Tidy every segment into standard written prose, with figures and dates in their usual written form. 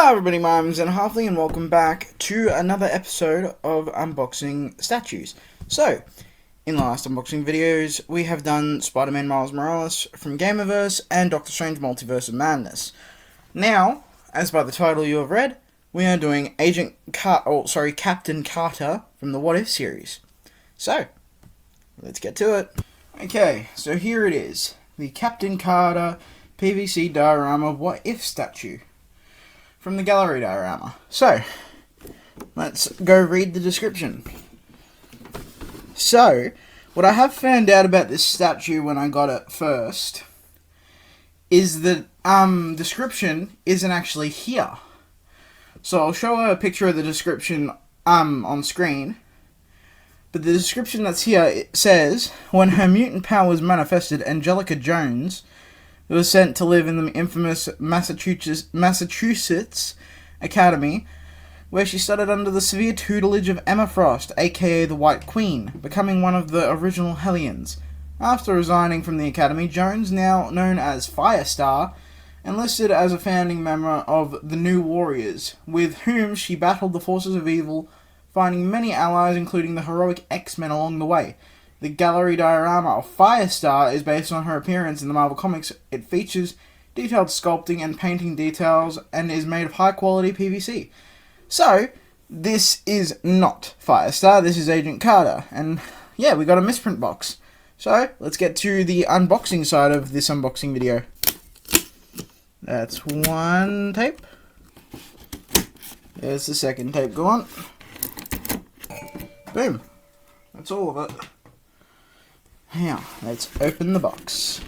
Hi everybody, my name's Halfling and welcome back to another episode of Unboxing Statues. So, in the last unboxing videos, we have done Spider-Man Miles Morales from Gamerverse and Doctor Strange Multiverse of Madness. Now, as by the title you have read, we are doing Captain Carter from the What If series. So, let's get to it. Okay, so here it is. The Captain Carter PVC diorama What If statue from the gallery diorama. So, let's go read the description. So, what I have found out about this statue when I got it first is that description isn't actually here. So I'll show a picture of the description on screen. But the description that's here, it says, when her mutant powers manifested, Angelica Jones was sent to live in the infamous Massachusetts Academy, where she studied under the severe tutelage of Emma Frost, aka the White Queen, becoming one of the original Hellions. After resigning from the Academy, Jones, now known as Firestar, enlisted as a founding member of the New Warriors, with whom she battled the forces of evil, finding many allies including the heroic X-Men along the way. The gallery diorama of Firestar is based on her appearance in the Marvel Comics. It features detailed sculpting and painting details and is made of high-quality PVC. So, this is not Firestar, this is Agent Carter. And, yeah, we got a misprint box. So, let's get to the unboxing side of this unboxing video. That's one tape. There's the second tape gone. Boom. That's all of it. Now, let's open the box.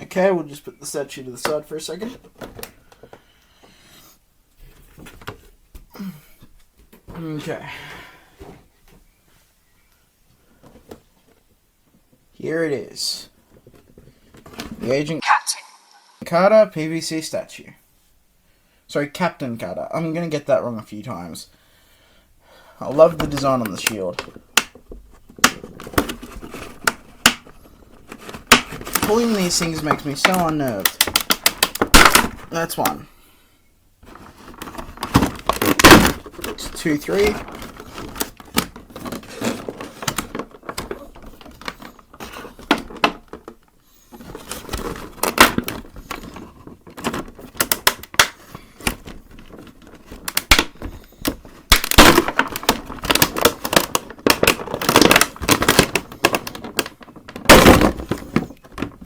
Okay, we'll just put the statue to the side for a second. Okay. Here it is. The Agent Carter PVC statue. Sorry, Captain Carter. I'm going to get that wrong a few times. I love the design on the shield. Pulling these things makes me so unnerved. That's one. 2, 3.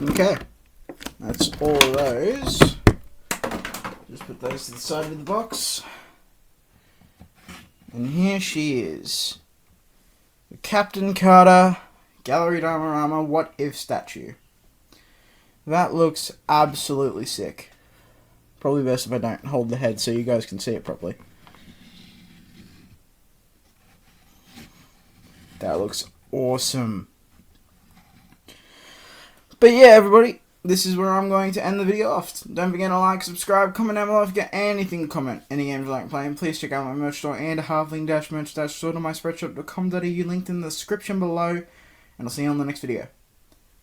Okay, that's all of those. Just put those to the side of the box. And here she is. The Captain Carter Gallery Diorama What If statue. That looks absolutely sick. Probably best if I don't hold the head so you guys can see it properly. That looks awesome. But yeah, everybody, this is where I'm going to end the video off. Don't forget to like, subscribe, comment down below if you got anything to comment. Any games you like playing, please check out my merch store and halfling-merch-store to my spreadshop.com.au linked in the description below. And I'll see you on the next video.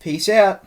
Peace out.